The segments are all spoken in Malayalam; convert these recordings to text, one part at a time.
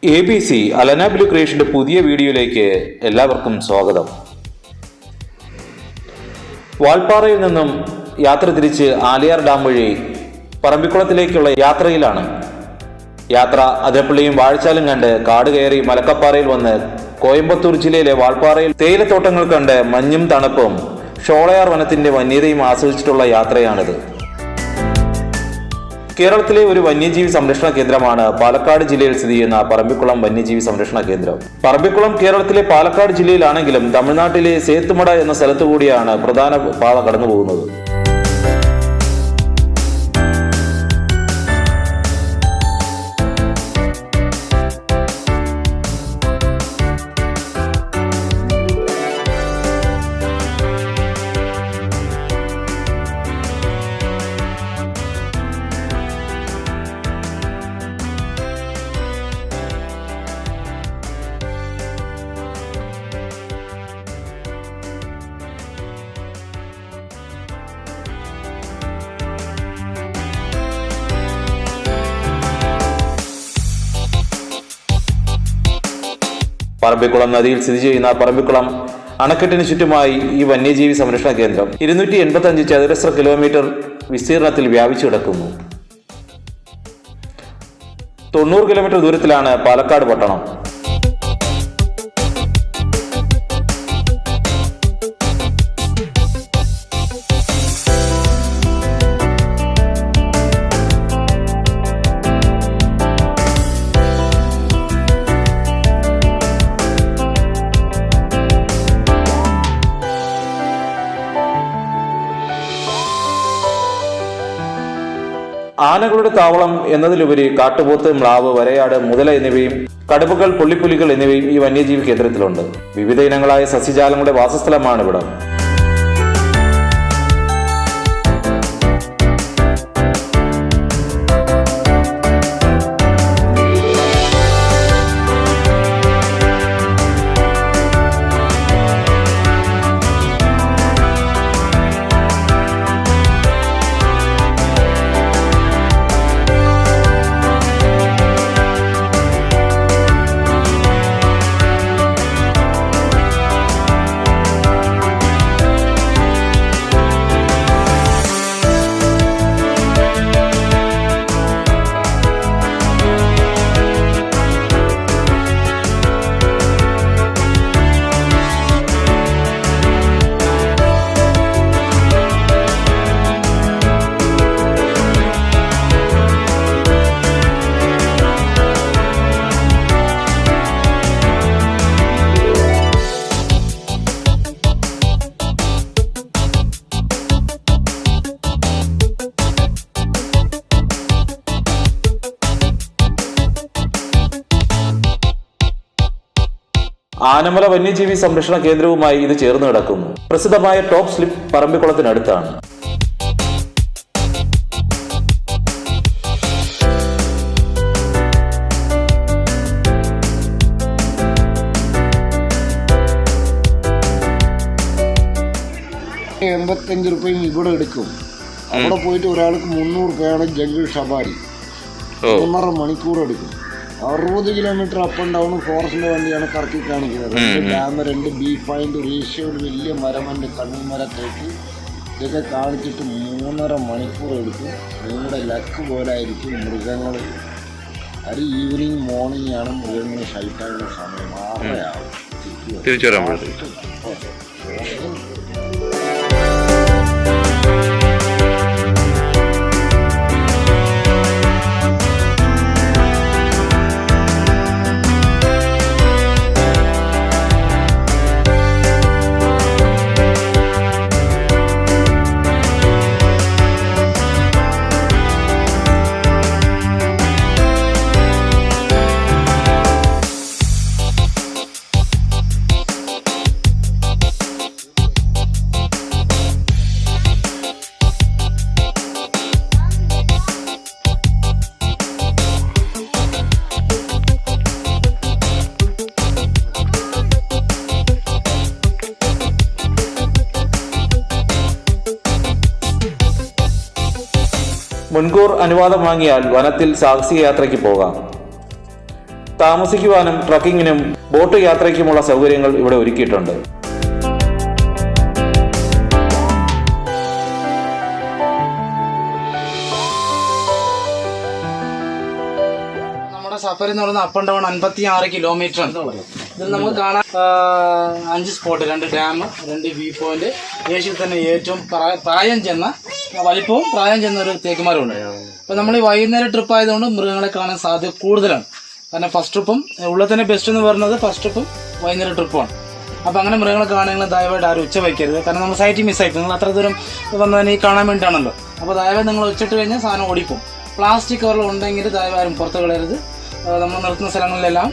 ABC അലന ബ്ലൂ ക്രിയേഷന്റെ പുതിയ വീഡിയോയിലേക്ക് എല്ലാവർക്കും സ്വാഗതം. വാൾപ്പാറയിൽ നിന്നും യാത്ര തിരിച്ച് ആലിയാർ ഡാം വഴി പറമ്പിക്കുളത്തിലേക്കുള്ള യാത്രയിലാണ്. യാത്ര അതിരപ്പള്ളിയും വാഴച്ചാലും കണ്ട് കാട് കയറി മലക്കപ്പാറയിൽ വന്ന് കോയമ്പത്തൂർ ജില്ലയിലെ വാൾപ്പാറയിൽ തേയിലത്തോട്ടങ്ങൾ കണ്ട് മഞ്ഞും തണുപ്പും ഷോളയാർ വനത്തിന്റെ വന്യതയും ആസ്വദിച്ചിട്ടുള്ള യാത്രയാണിത്. കേരളത്തിലെ ഒരു വന്യജീവി സംരക്ഷണ കേന്ദ്രമാണ് പാലക്കാട് ജില്ലയിൽ സ്ഥിതി ചെയ്യുന്ന പറമ്പിക്കുളം വന്യജീവി സംരക്ഷണ കേന്ദ്രം. പറമ്പിക്കുളം കേരളത്തിലെ പാലക്കാട് ജില്ലയിലാണെങ്കിലും തമിഴ്നാട്ടിലെ സേത്തുമട എന്ന സ്ഥലത്തു കൂടിയാണ് പ്രധാന പാത കടന്നു പോകുന്നത്. പറമ്പിക്കുളം നദിയിൽ സ്ഥിതി ചെയ്യുന്ന പറമ്പിക്കുളം അണക്കെട്ടിന് ചുറ്റുമായി ഈ വന്യജീവി സംരക്ഷണ കേന്ദ്രം 285 ചതുരശ്ര കിലോമീറ്റർ വിസ്തീർണത്തിൽ വ്യാപിച്ചു കിടക്കുന്നു. 90 കിലോമീറ്റർ ദൂരത്തിലാണ് പാലക്കാട് പട്ടണം. ആനകളുടെ താവളം എന്നതിലുപരി കാട്ടുപോത്ത്, മ്ലാവ്, വരയാട്, മുതല എന്നിവയും കടുവകൾ, പുള്ളിപ്പുലികൾ എന്നിവയും ഈ വന്യജീവി കേന്ദ്രത്തിലുണ്ട്. വിവിധ ഇനങ്ങളായ സസ്യജാലങ്ങളുടെ വാസസ്ഥലമാണ് ഇവിടം. ആനമല വന്യജീവി സംരക്ഷണ കേന്ദ്രവുമായി ഇത് ചേർന്ന് കിടക്കുന്നു. പ്രസിദ്ധമായ ടോപ്പ് സ്ലിപ്പ് പറമ്പിക്കുളത്തിനടുത്താണ്. ₹85 ഇവിടെ എടുക്കും. അവിടെ പോയിട്ട് ഒരാൾക്ക് ₹300 ജംഗിൾ സഫാരി 1.5 മണിക്കൂർ എടുക്കും. 60 കിലോമീറ്റർ അപ്പ് ആൻഡ് ഡൗൺ ഫോറസ്റ്റിന്റെ വണ്ടിയാണ് കറക്കി കാണിക്കുന്നത്. 2 ഡാം, 2 ബി പോയിന്റ്, റേഷ്യോ, ഒരു വലിയ മരമുണ്ട്, കണ്ണിമരത്തേക്ക് ഇതൊക്കെ കാണിച്ചിട്ട് 3.5 മണിക്കൂർ എടുക്കും. നിങ്ങളുടെ ലക്ക് പോലെ ആയിരിക്കും മൃഗങ്ങൾ. അത് ഈവനിങ് മോർണിംഗ് ആണ് മൃഗങ്ങൾ ഷൈറ്റായുള്ള സമയം. 6:30 ആവും തിരിച്ചു വരാൻ. മുൻകൂർ അനുവാദം വാങ്ങിയാൽ വനത്തിൽ സാഹസിക യാത്രയ്ക്ക് പോകാം. താമസിക്കുവാനും ട്രക്കിങ്ങിനും ബോട്ട് യാത്രയ്ക്കുമുള്ള സൗകര്യങ്ങൾ ഇവിടെ ഒരുക്കിയിട്ടുണ്ട്. സഫാരി എന്ന് പറയുന്നത് അപ്പ് ആൻഡ് ഡൗൺ 56 കിലോമീറ്റർ ആണ്. ഇതിൽ നമുക്ക് കാണാൻ 5 സ്പോട്ട്, 2 ഡാം, 2 വ്യൂ പോയിന്റ്, ഏഷ്യയിൽ തന്നെ ഏറ്റവും വലിപ്പവും പ്രായം ചെന്ന ഒരു തേക്കുമരമുണ്ട്. അപ്പൊ നമ്മൾ ഈ വൈകുന്നേരം ട്രിപ്പ് ആയതുകൊണ്ട് മൃഗങ്ങളെ കാണാൻ സാധ്യത കൂടുതലാണ്. കാരണം ഫസ്റ്റ് ട്രിപ്പും ഉള്ളിൽ തന്നെ ബെസ്റ്റ് എന്ന് പറയുന്നത് ഫസ്റ്റ് ട്രിപ്പും വൈകുന്നേരം ട്രിപ്പുമാണ്. അപ്പൊ അങ്ങനെ മൃഗങ്ങളെ കാണുന്നത് ദയവായിട്ട് ആരും ഉച്ച വയ്ക്കരുത്. കാരണം നമ്മൾ സൈറ്റ് മിസ്സായിട്ട് നിങ്ങൾ അത്ര ദൂരം വന്നതിന് ഈ കാണാൻ വേണ്ടിയിട്ടാണല്ലോ. അപ്പോൾ ദയവായി നിങ്ങൾ ഉച്ചിട്ട് കഴിഞ്ഞാൽ സാധനം ഓടിപ്പോവും. പ്ലാസ്റ്റിക് കവറിൽ ഉണ്ടെങ്കിൽ ദയവാരും പുറത്ത് കളയരുത്. നമ്മൾ നിർത്തുന്ന സ്ഥലങ്ങളിലെല്ലാം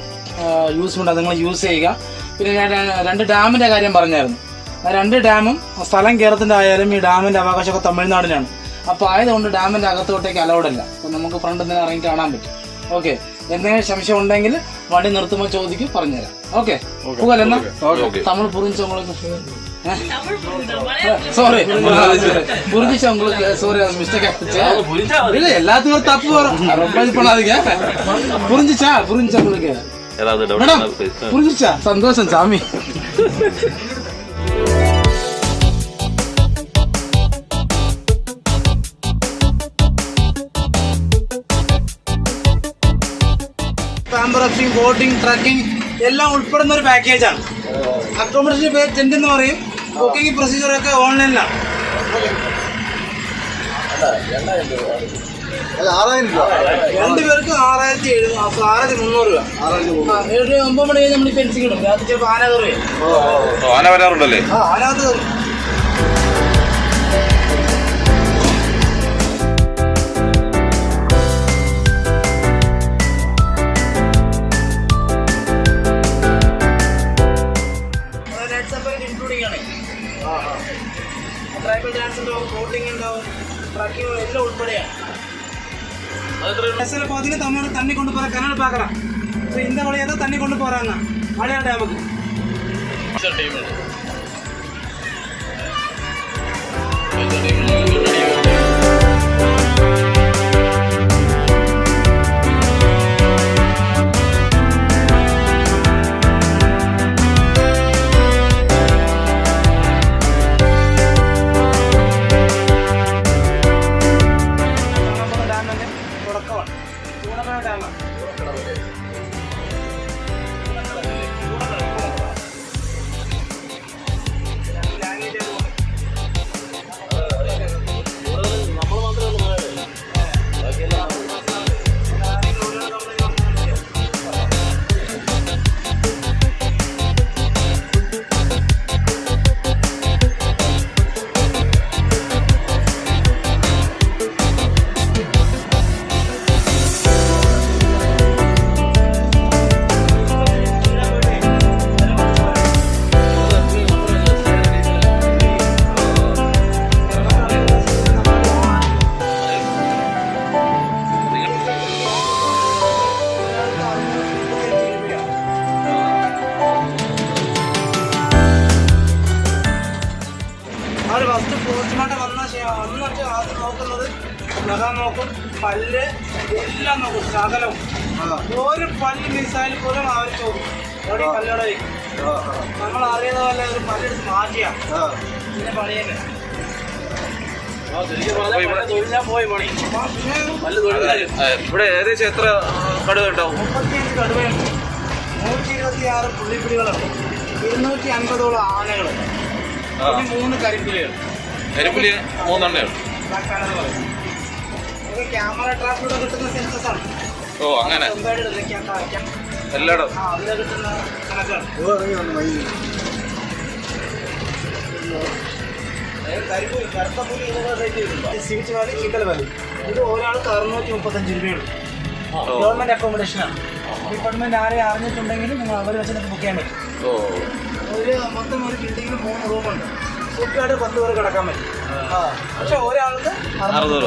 യൂസ് ഉണ്ട്, അത് നിങ്ങൾ യൂസ് ചെയ്യുക. പിന്നെ ഞാൻ 2 ഡാമിൻ്റെ കാര്യം പറഞ്ഞായിരുന്നു. ആ 2 ഡാമും സ്ഥലം കേരളത്തിൻ്റെ ആയാലും ഈ ഡാമിൻ്റെ അവകാശമൊക്കെ തമിഴ്നാടിനാണ്. അപ്പോൾ ആയതുകൊണ്ട് ഡാമിൻ്റെ അകത്തോട്ടേക്ക് അലൗഡ് അല്ല. അപ്പോൾ നമുക്ക് ഫ്രണ്ടിൽ നിന്ന് ഇറങ്ങി കാണാൻ പറ്റും. ഓക്കെ, എന്തെങ്കിലും സംശയം ഉണ്ടെങ്കിൽ വണ്ടി നിർത്തുമ്പോൾ ചോദിക്കും, പറഞ്ഞുതരാം. ഓക്കെ, പോകലെന്നാ തമിഴ് புரிஞ்சு உங்களுக்கு சாரி புரிஞ்சுச்சு உங்களுக்கு? சாரி, அது மிஸ்டேக் ஆயிடுச்சு. இல்ல எல்லாத்துக்கும் ஒரு தப்பு வரும், ரொம்ப இது பண்ணாதீங்க. புரிஞ்சுச்சா? புரிஞ்சு உங்களுக்கு மேடம்? புரிஞ்சுச்சா? சந்தோஷம் சாமி. പാമ്പറപ്പിംഗ്, ബോട്ടിംഗ്, ട്രക്കിംഗ് എല്ലാം ഉൾപ്പെടുന്ന ഒരു പാക്കേജാണ്. അക്കോമഡേഷൻ പേര് ടെന്റ് എന്ന് പറയും. ബുക്കിംഗ് പ്രൊസീജിയറൊക്കെ ഓൺലൈനിലാണ്. 2 പേർക്ക് 6,300 രൂപ. 9 മണി കഴിഞ്ഞ് നമ്മൾ ഫെൻസിങ് ഇടും. രാത്രി ചിലപ്പോൾ ആന കയറി ആന വരാറുണ്ടല്ലേ? ആനകത്ത് കയറി. ട്രൈബൽ ഡാൻസ് ഉണ്ടാവും, ബോട്ടിംഗ് ഉണ്ടാവും, ട്രക്കിംഗ് എല്ലാം ഉൾപ്പെടെയാണ്. பார்த்தீங்கன்னா தமிழ்நாடு தண்ணி கொண்டு போகிற கனல் பார்க்கலாம். ஸோ இந்த வழியாக தான் தண்ணி கொண்டு போகிறாங்க மலையாள டேமுக்கு. ഫസ്റ്റ് പോസ്റ്റ്മോർട്ടം വന്ന ആദ്യം നോക്കുന്നത് നഖം നോക്കും, പല്ല് എല്ലാം നോക്കും, സകലവും. ഒരു പല്ല് മിസ്സായാലും പോലും അവർ ചോദിക്കും എവിടെ പല്ലോടെ വയ്ക്കും. നമ്മൾ അറിയുന്ന പോലെ ഒരു പല്ലെടുത്ത് മാറ്റിയാ പിന്നെ പണി തന്നെ. ഇവിടെ ഏകദേശം എത്ര കടുവ ഉണ്ടാവും? 35 കടുവയുണ്ട്, 126 പുള്ളിപ്പിടികളുണ്ട്, 250ഓളം ആനകൾ, പിന്നെ 3 കരിപ്പുലികൾ. കരിപ്പുലി 3 എണ്ണയാണ്. ക്യാമറ ട്രാപ്പിലൂടെ കിട്ടുന്ന സെൻസസ് ആണ്. ഓ, അങ്ങനെ എല്ലായിടും അതിലെ കിട്ടുന്ന കണക്കാണ്. സ്വീറ്റ് വാലി, ചീക്കൽ വാലി, ഇത് ഒരാൾക്ക് 635 രൂപയുള്ളൂ. ഗവൺമെന്റ് അക്കോമഡേഷനാണ്. ഡിപ്പാർട്ട്മെന്റ് ആരെയും അറിഞ്ഞിട്ടുണ്ടെങ്കിൽ നിങ്ങൾ അവർ വെച്ച് ബുക്ക് ചെയ്യാൻ പറ്റും. മൊത്തം ഒരു ബിൽഡിങ്ങിൽ 3 റൂമുണ്ട്. സൂക്കായിട്ട് 10 പേർ കിടക്കാൻ പറ്റും. പക്ഷെ ഒരാൾക്ക് 60.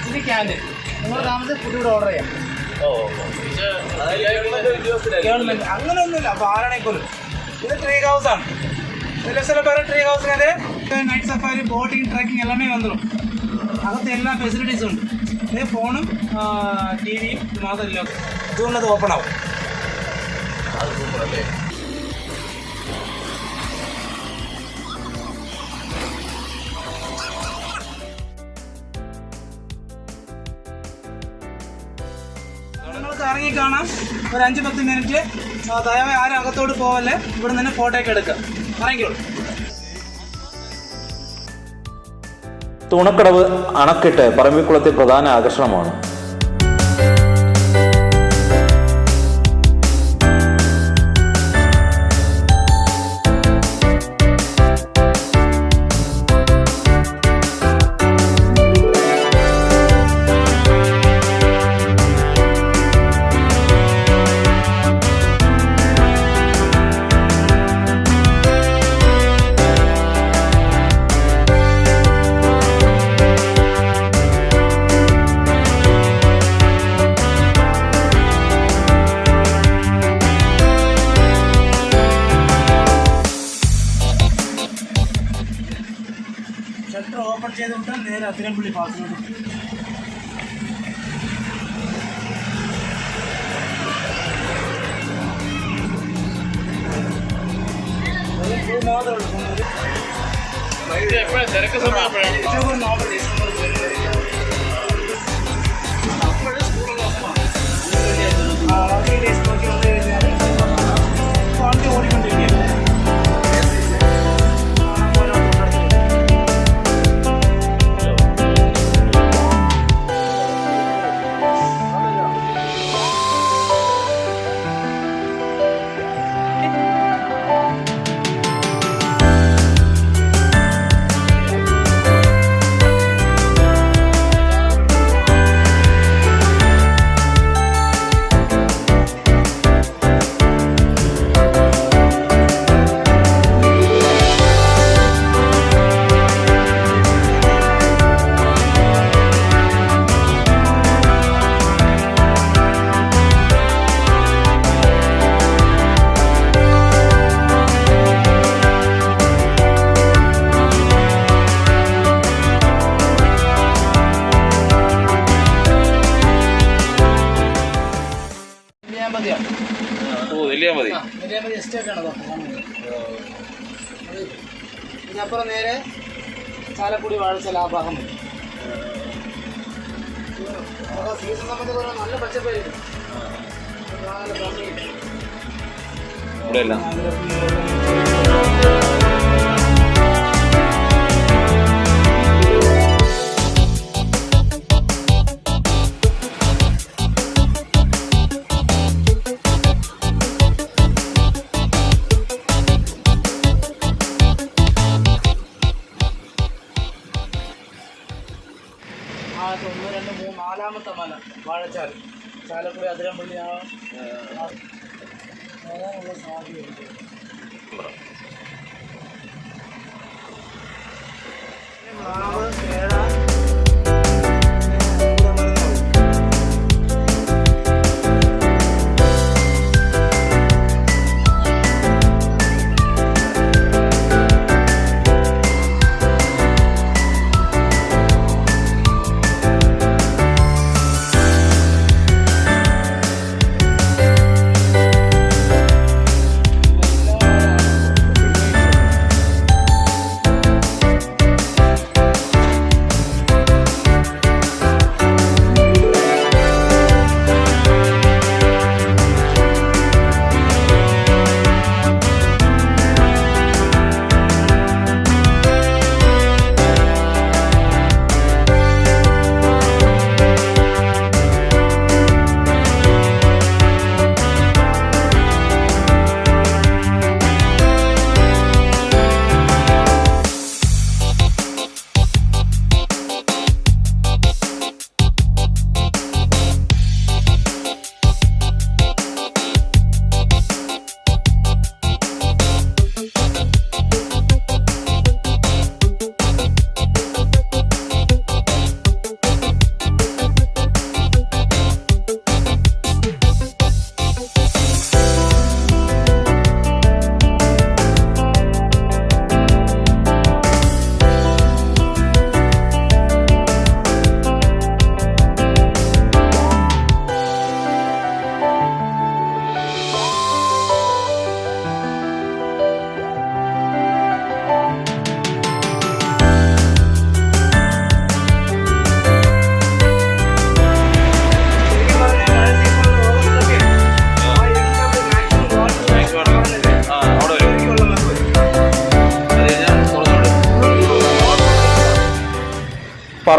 ഇത് ക്യാൻറ്റീൻ. നിങ്ങൾ താമസം ഫുഡ് ഇവിടെ ഓർഡർ ചെയ്യാം. ഗവൺമെന്റ് അങ്ങനെയൊന്നുമില്ല. അപ്പോൾ ആരാണെങ്കിലും ഇത് ട്രീ ഹൗസ് ആണ്. ഇതിൽ ചില പേര് ട്രീ ഹൗസിനെ നൈറ്റ് സഫാരി, ബോട്ടിങ്, ട്രക്കിംഗ് എല്ലാമേ വന്നിടും. അകത്ത് എല്ലാ ഫെസിലിറ്റീസും ഉണ്ട്. ഇത് ഫോണും ടി വിയും മാത്രമല്ല, ഇതുകൊണ്ടത് ഓപ്പൺ ആവും. നിങ്ങൾക്ക് ഇറങ്ങി കാണാം. ഒരു 5-10 മിനിറ്റ് ദയവായി ആരും അകത്തോട്ട് പോവല്ലേ, ഇവിടെ നിന്ന് ഫോട്ടോ ഒക്കെ എടുക്കുക. ഇറങ്ങിക്കോളൂ. തുണക്കടവ് അണക്കെട്ട് പറമ്പിക്കുളത്തെ പ്രധാന ആകർഷണമാണ്. ഷട്ടർ ഓപ്പൺ ചെയ്തിട്ട് നേരെ അതിരപ്പള്ളി പാസിലോട്ട് തിരക്ക് സമയം ഓടിക്കൊണ്ടിരിക്കുകയാണ്. നെല്ലിയാമ്പതി എസ്റ്റേറ്റാണ് ഇതിനപ്പുറം നേരെ ചാലക്കുടി വാഴച്ചാൽ ആ ഭാഗം വരും. സീസൺ സമയത്ത് പറഞ്ഞാൽ നല്ല പച്ചപ്പായിരിക്കും. ഇവിടെയല്ല ആ 1, 2, 3, 4ാമത്തെ മല വാഴച്ചാൽ ചാലക്കുടി അതിരപ്പള്ളി വരാനുള്ള സാധ്യതയുണ്ട്. മാവ് കേഴ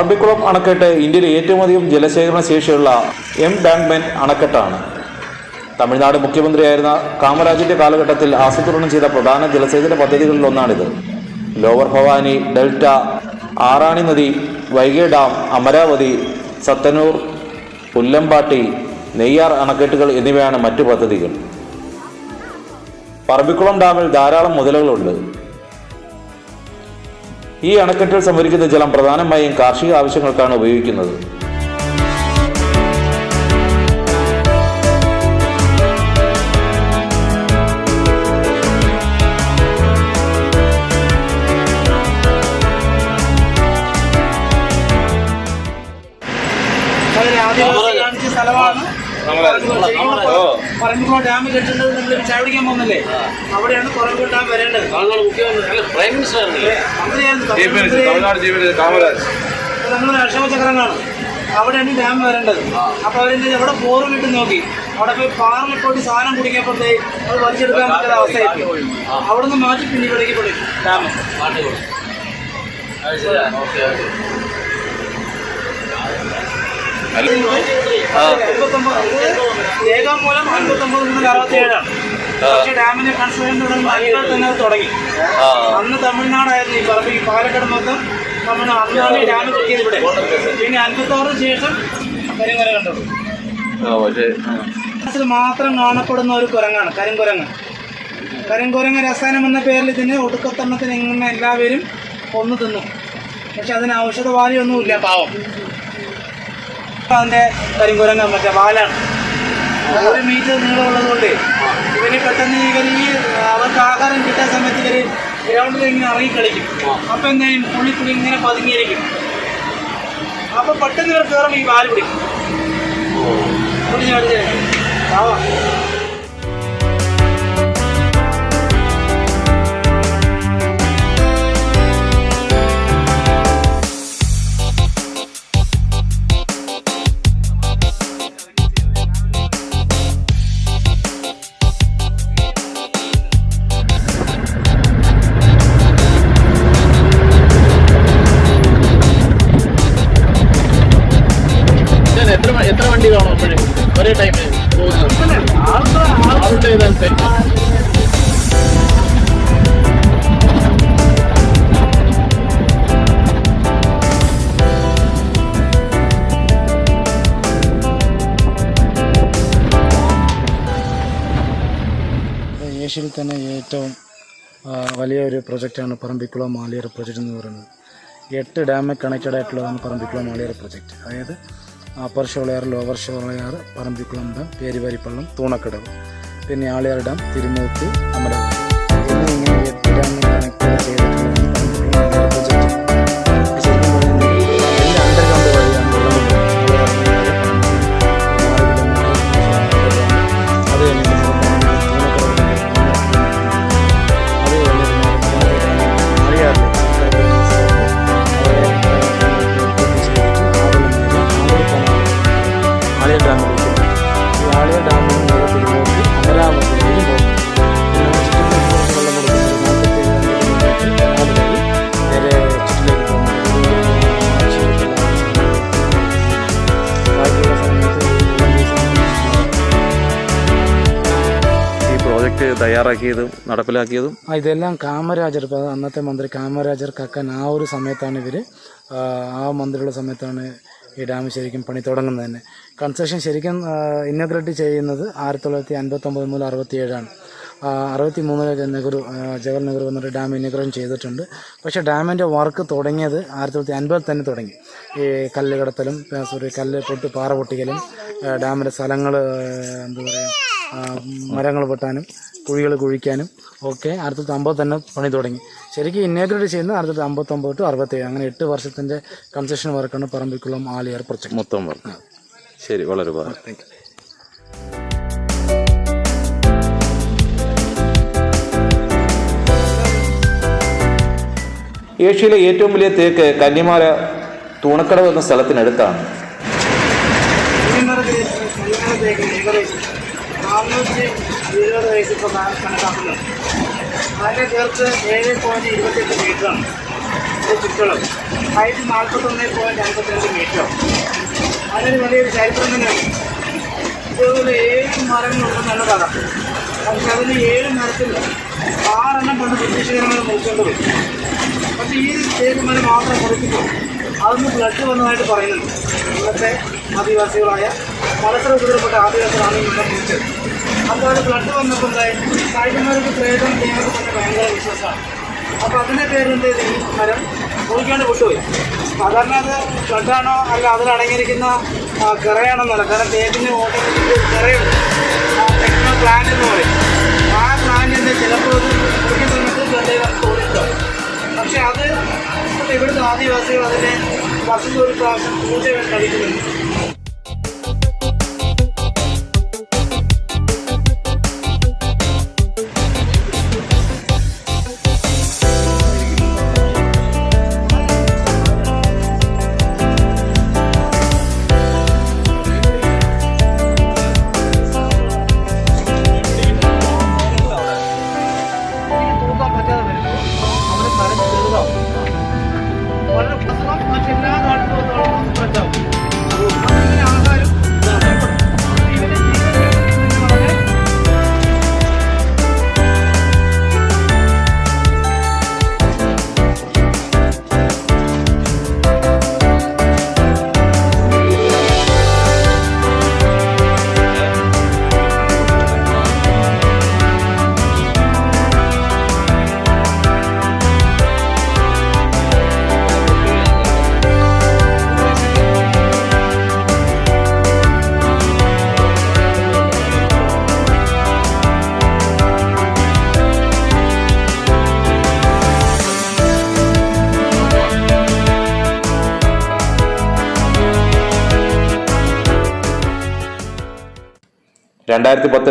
പറമ്പിക്കുളം അണക്കെട്ട് ഇന്ത്യയിലെ ഏറ്റവും അധികം ജലശേഖരണ ശേഷിയുള്ള എംബാങ്ക്മെന്റ് അണക്കെട്ടാണ്. തമിഴ്നാട് മുഖ്യമന്ത്രിയായിരുന്ന കാമരാജിന്റെ കാലഘട്ടത്തിൽ ആസൂത്രണം ചെയ്ത പ്രധാന ജലസേചന പദ്ധതികളിൽ ഒന്നാണിത്. ലോവർ ഭവാനി, ഡെൽറ്റ, ആറാണി നദി, വൈഗൈ ഡാം, അമരാവതി, സത്തനൂർ, പുല്ലമ്പാട്ടി, നെയ്യാർ അണക്കെട്ടുകൾ എന്നിവയാണ് മറ്റു പദ്ധതികൾ. പറമ്പിക്കുളം ഡാമിൽ ധാരാളം മുതലകളുണ്ട്. ഈ അണക്കെട്ടിൽ സംഭരിക്കുന്ന ജലം പ്രധാനമായും കാർഷിക ആവശ്യങ്ങൾക്കാണ് ഉപയോഗിക്കുന്നത്. കാണിച്ച സ്ഥലമാണ് പറമ്പിക്കുളം ഡാം കെട്ടുന്നത്. നമ്മൾ ചായ കുടിക്കാൻ പോകുന്നില്ലേ, അവിടെയാണ് പറമ്പിക്കുളം ഡാം വരേണ്ടത്. നമ്മളൊരു അശോകചക്രനാണ്, അവിടെയാണ് ഡാം വരേണ്ടത്. അപ്പൊ അവരെന്ത് അവിടെ ബോറിലിട്ട് നോക്കി, അവിടെ പോയി പാറിൽ പോയിട്ട് സാധനം കുടിക്കപ്പോഴത്തേ അത് വലിച്ചെടുക്കാൻ പറ്റുന്ന അവസ്ഥയായി. അവിടെ നിന്ന് മാറ്റി പിന്നെ ഇവിടേക്ക് പോയി ഡാം. രേഖാമൂലം 59 മുതൽ 67 പക്ഷെ ഡാമിന്റെ കൺസ്ട്രക്ഷൻ തന്നെ തുടങ്ങി. അന്ന് തമിഴ്നാടായിരുന്നു ഈ പറമ്പ്, ഈ പാലക്കാട് മൊത്തം തമിഴ്നാട്. അന്നാണ് ഈ ഡാം കിട്ടിയത് ഇവിടെ. പിന്നെ 56 ശേഷം കരിങ്കുര കണ്ടത്. മാത്രം കാണപ്പെടുന്ന ഒരു കുരങ്ങാണ് കരിങ്കുരങ്ങ്. കരിങ്കുരങ്ങ് രസായനം എന്ന പേരിൽ ഇതിന് ഒടുക്കത്തെണ്ണത്തിന് ഇങ്ങനെ എല്ലാവരും കൊന്നു തിന്നു. പക്ഷെ അതിന് ഔഷധവാലിയൊന്നുമില്ല, പാവം. അതിൻ്റെ കരിങ്കുരങ്ങ മറ്റേ വാലാണ്. 1 മീറ്റർ നീളമുള്ളത് കൊണ്ട് ഇവര് പെട്ടെന്ന് അവർക്ക് ആഹാരം കിട്ടാൻ സമയത്ത് ഇവര് ഗ്രൗണ്ടിൽ ഇങ്ങനെ ഇറങ്ങി കളിക്കും. അപ്പം എന്തായാലും പുള്ളി ഇങ്ങനെ പതുങ്ങിയിരിക്കും. അപ്പൊ പെട്ടെന്ന് ഇവർ കയറുമ്പോൾ ഈ വാല് പിടിക്കും. പാവാ. എത്ര വണ്ടി കാണും അപ്പോഴേ ഒരേ ടൈമിൽ ആളുടെ ഇതനുസരിച്ച്? ഏഷ്യയിൽ തന്നെ ഏറ്റവും വലിയൊരു പ്രൊജക്റ്റാണ് പറമ്പിക്കുളം മാലിയർ പ്രൊജക്റ്റ് എന്ന് പറയുന്നത്. 8 ഡാമിൽ കണക്റ്റഡ് ആയിട്ടുള്ളതാണ് പറമ്പിക്കുളം മാലിയർ പ്രൊജക്റ്റ്. അതായത് upper Sholayar, lower Sholayar, Parambikulam dam, Peruvaripallam, Thunakkadavu, പിന്നെ ആളിയാർ ഡാം, തിരുമൂത്ത്, അമരാവതി എന്നിങ്ങനെ 8 ഡാമിൽ കണക്റ്റഡ് ചെയ്തിട്ടുള്ളതാണ് പറമ്പിക്കുളം മാലിയർ പ്രൊജക്റ്റ്. ശരിക്കും പറഞ്ഞാൽ എല്ലാ അണ്ടർഗ്രൗണ്ട് വഴിയാണ് അത് കഴിഞ്ഞ് ആളിയാർ ഡാമിലേക്ക്. ഈ ആളിയാർ ഡാമിൽ നിന്ന് തിരുമൂർത്തി, അമരാവതി വഴിയും പോകും. വെള്ളം കൊടുക്കുന്നത് നേരെ ചുറ്റിലേക്ക് പോകുന്നത്. ബാക്കിയുള്ള സമയത്ത് ഈ പ്രോജക്റ്റ് തയ്യാറാക്കിയതും നടപ്പിലാക്കിയതും ഇതെല്ലാം കാമരാജർ, അന്നത്തെ മന്ത്രി കാമരാജർ കക്കൻ ആ ഒരു സമയത്താണ് ഇവർ ആ മന്ത്രിയുള്ള സമയത്താണ് ഈ ഡാം ശരിക്കും പണി തുടങ്ങുന്നത് തന്നെ. കൺസ്ട്രക്ഷൻ ശരിക്കും ഇന്നോഗ്രേറ്റ് ചെയ്യുന്നത് 1959 മുതൽ 67 63 നെഹ്റു, ജവഹർലാൽ നെഹ്റു വന്നിട്ട് ഡാം ഇന്നോഗ്രേഷൻ ചെയ്തിട്ടുണ്ട്. പക്ഷേ ഡാമിൻ്റെ വർക്ക് തുടങ്ങിയത് 1950 തന്നെ തുടങ്ങി. ഈ കല്ല് കടത്തലും കല്ല് പൊട്ടി പാറ പൊട്ടിക്കലും ഡാമിൻ്റെ സ്ഥലങ്ങൾ എന്താ പറയുക മരങ്ങൾ വെട്ടാനും കുഴികൾ കുഴിക്കാനും ഒക്കെ 1950 തന്നെ പണി തുടങ്ങി. ശരിക്കും ഇന്നോഗ്രേറ്റ് ചെയ്യുന്നത് 1959 to 67. അങ്ങനെ 8 വർഷത്തിൻ്റെ കൺസ്ട്രക്ഷൻ വർക്കാണ് പറമ്പിക്കുളം ആളിയാർ പ്രൊജക്ട് മൊത്തം വർക്ക്. ശരി, വളരെ ഉപകാരം. Thank you. ഏഷ്യയിലെ ഏറ്റവും വലിയ തേക്ക് കന്യമാര തൂണക്കടവ് എന്ന സ്ഥലത്തിനടുത്താണ്. 420 വയസ്സ് ഇപ്പോൾ കണക്കാക്കുന്നത്. അതിൻ്റെ ചേർത്ത് 7.28 മീറ്ററാണ്. ചുറ്റളവ്. Height 41.52 metre. അതിന് വലിയൊരു ചരിത്രം തന്നെയാണ്. ഇതുപോലെ 7 മരങ്ങളുണ്ടെന്നാണ് കഥ. പക്ഷെ അതിൽ 7 മരത്തിൽ 6 എണ്ണം കൊണ്ട് ബ്രിട്ടീഷുകാരങ്ങൾ മുറിച്ചുകൊണ്ട് പോയി. പക്ഷേ ഈ തേക്ക് മരം മാത്രം മുറിക്കുമ്പോൾ അതൊന്ന് ബ്ലഡ് വന്നതായിട്ട് പറയുന്നുണ്ട്. ഇന്നത്തെ ആദിവാസികളായ മലത്ര കുതിരപ്പെട്ട ആദിവാസികളാണ് ഈ മരം മുറിച്ചത്. അപ്പോൾ അത് ബ്ലഡ് വന്നപ്പോൾ എന്തായി, സായിപ്പന്മാർക്ക് പ്രേതം ചെയ്യുന്നത് തന്നെ ഭയങ്കര വിശ്വാസമാണ്. അപ്പോൾ അതിൻ്റെ പേരിൽ ഈ മരം മുറിക്കാണ്ട് വിട്ടുപോയി. സാധാരണ അത് ബ്ലഡാണോ അല്ല അതിലടങ്ങിയിരിക്കുന്ന കിറയാണെന്നല്ല. കാരണം തേക്കിൻ്റെ ഓട്ടോമാറ്റിക് കിറയുണ്ട്, ടെക്നോ പ്ലാന്റ് എന്ന് പറയും. ആ പ്ലാന്റിൻ്റെ ചിലപ്പോൾ അത് മുറിക്കുന്ന സമയത്ത് ബ്ലഡ് നമുക്ക് ഓടിയിട്ടുണ്ടാവും. പക്ഷെ അത് ഇവിടുത്തെ ആദിവാസികൾ അതിനെ വർഷത്തിൽ ഒരു പ്രാവശ്യം പൂജ കഴിക്കുന്നുണ്ട്. തൂക്കാൻ പറ്റാതെ വരുമ്പോൾ അവിടെ മരം ചെറുതാവും. വളരെ പ്രസവം മറ്റെല്ലാ നാട്ടിലും പറ്റാവും. അങ്ങനെ ആഹാരം ഇവരുടെ ജീവൻ വളരെ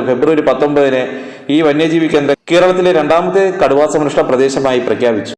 ഫെബ്രുവരി 19 ഈ വന്യജീവി കേന്ദ്രം കേരളത്തിലെ 2ാമത്തെ കടുവാ സംരക്ഷണ പ്രദേശമായി പ്രഖ്യാപിച്ചു.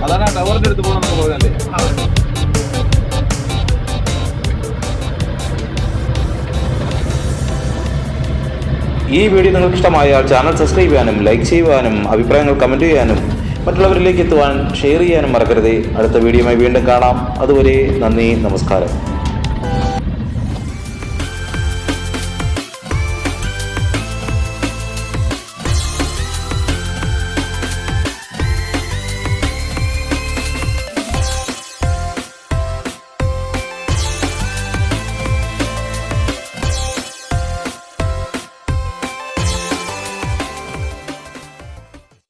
അതാണ് ടവറിന്റെ അടുത്ത് പോകണമെന്ന് പറഞ്ഞല്ലേ. ഈ വീഡിയോ നിങ്ങൾക്ക് ഇഷ്ടമായാൽ ചാനൽ സബ്സ്ക്രൈബ് ചെയ്യാനും ലൈക്ക് ചെയ്യുവാനും അഭിപ്രായങ്ങൾ കമൻറ്റ് ചെയ്യാനും മറ്റുള്ളവരിലേക്ക് എത്തുവാൻ ഷെയർ ചെയ്യാനും മറക്കരുത്. അടുത്ത വീഡിയോയുമായി വീണ്ടും കാണാം. അതുവരെ നന്ദി, നമസ്കാരം.